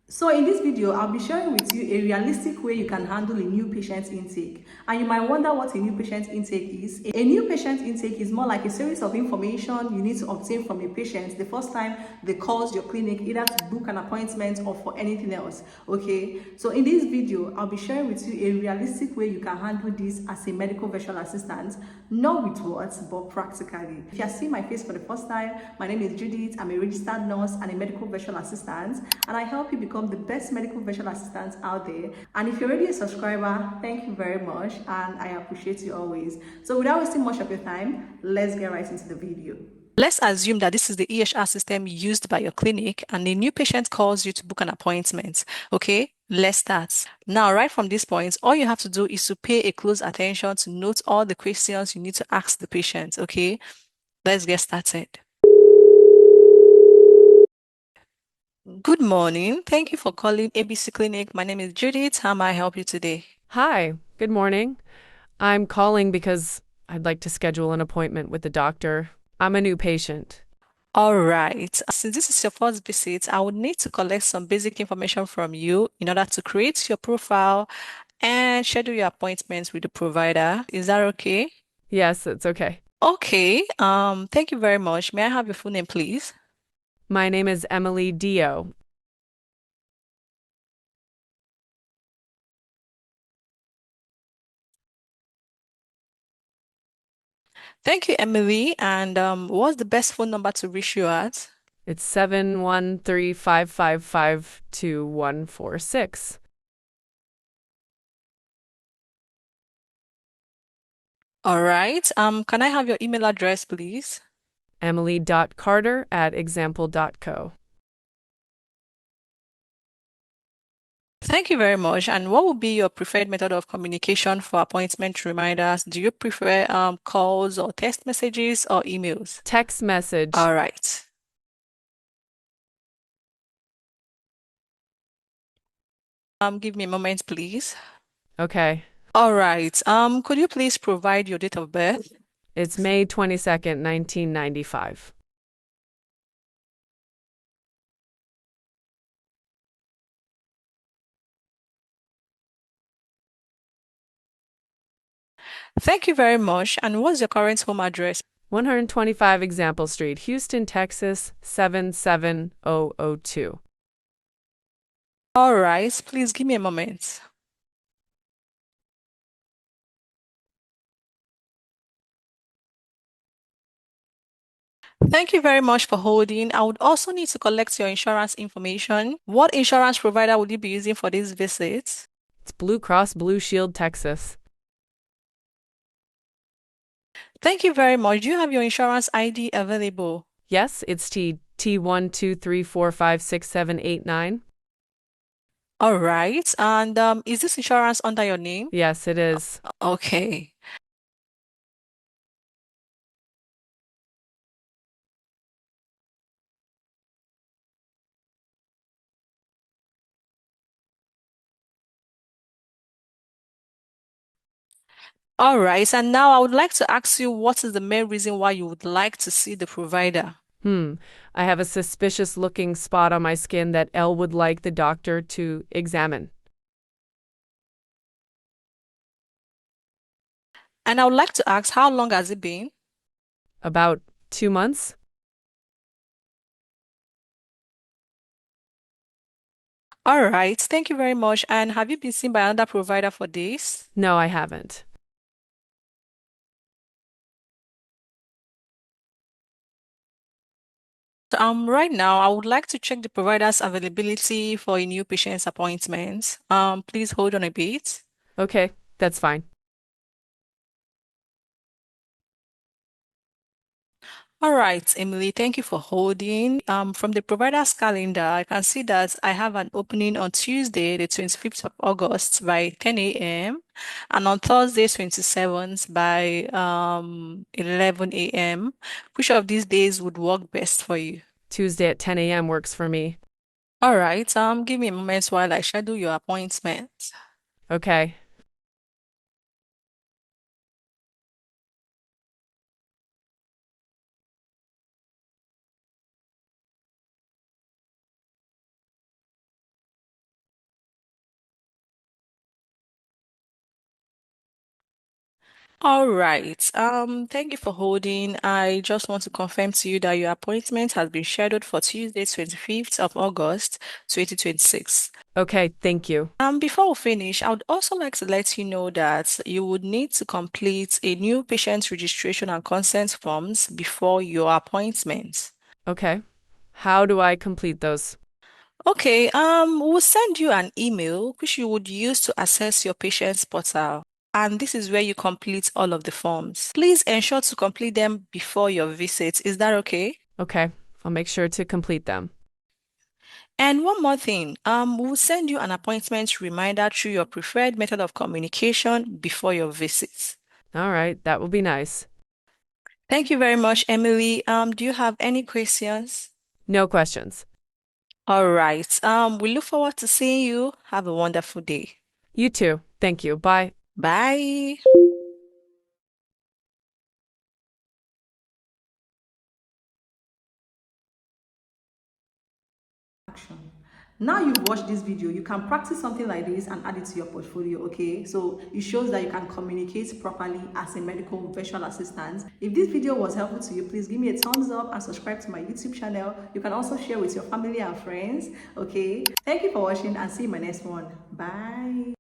So in this video, I'll be sharing with you a realistic way you can handle a new patient intake. And you might wonder what a new patient intake is. A new patient intake is more like a series of information you need to obtain from a patient the first time they calls your clinic, either to book an appointment or for anything else. Okay, so in this video, I'll be sharing with you a realistic way you can handle this as a medical virtual assistant, not with words, but practically. If you are seeing my face for the first time, my name is Judith. I'm a registered nurse and a medical virtual assistant, and I help you become the best medical virtual assistant out there. And if you're already a subscriber, thank you very much, and I appreciate you always. So without wasting much of your time, let's get right into the video. Let's assume that this is the EHR system used by your clinic and a new patient calls you to book an appointment. Okay, let's start. Now, right from this point, all you have to do is to pay a close attention to note all the questions you need to ask the patient. Okay, let's get started. Good morning. Thank you for calling ABC Clinic. My name is Judith. How may I help you today? Hi, good morning. I'm calling because I'd like to schedule an appointment with the doctor. I'm a new patient. All right. Since this is your first visit, I would need to collect some basic information from you in order to create your profile and schedule your appointments with the provider. Is that okay? Yes, it's okay. Okay. Thank you very much. May I have your full name, please? My name is Emily Dio. Thank you, Emily. And what's the best phone number to reach you at? It's 713-555-2146. All right. Can I have your email address, please? Emily.carter@example.co. Thank you very much. And what would be your preferred method of communication for appointment reminders? Do you prefer calls or text messages or emails? Text message. All right. Give me a moment, please. Okay. All right. Could you please provide your date of birth? It's May 22nd, 1995. Thank you very much. And what's your current home address? 125 Example Street, Houston, Texas 77002. All right. Please give me a moment. Thank you very much for holding. I would also need to collect your insurance information. What insurance provider would you be using for this visit? It's Blue Cross Blue Shield, Texas. Thank you very much. Do you have your insurance ID available? Yes, it's T123456789. All right. And is this insurance under your name? Yes, it is. Okay. All right. And now I would like to ask you what is the main reason why you would like to see the provider? Hmm. I have a suspicious looking spot on my skin that Elle would like the doctor to examine. And I would like to ask how long has it been? About 2 months? All right. Thank you very much. And have you been seen by another provider for this? No, I haven't. Right now, I would like to check the provider's availability for a new patient's appointment. Please hold on a bit. Okay, that's fine. All right, Emily, thank you for holding. From the provider's calendar, I can see that I have an opening on Tuesday, the 25th of August by 10 a.m. and on Thursday, 27th by 11 a.m. Which of these days would work best for you? Tuesday at 10 a.m. works for me. All right, give me a moment while I schedule your appointment. Okay. All right. Thank you for holding. I just want to confirm to you that your appointment has been scheduled for Tuesday, 25th of August, 2026. Okay, thank you. Before we finish, I would also like to let you know that you would need to complete a new patient registration and consent forms before your appointment. Okay. How do I complete those? Okay, we'll send you an email which you would use to access your patient's portal. And this is where you complete all of the forms. Please ensure to complete them before your visit. Is that okay? Okay, I'll make sure to complete them. And one more thing, we'll send you an appointment reminder through your preferred method of communication before your visit. All right, that will be nice. Thank you very much, Emily. Do you have any questions? No questions. All right. We look forward to seeing you. Have a wonderful day. You too. Thank you. Bye. Bye. Action. Now you've watched this video, you can practice something like this and add it to your portfolio, okay? So it shows that you can communicate properly as a medical virtual assistant. If this video was helpful to you, please give me a thumbs up and subscribe to my YouTube channel. You can also share with your family and friends, okay? Thank you for watching and see you in my next one. Bye.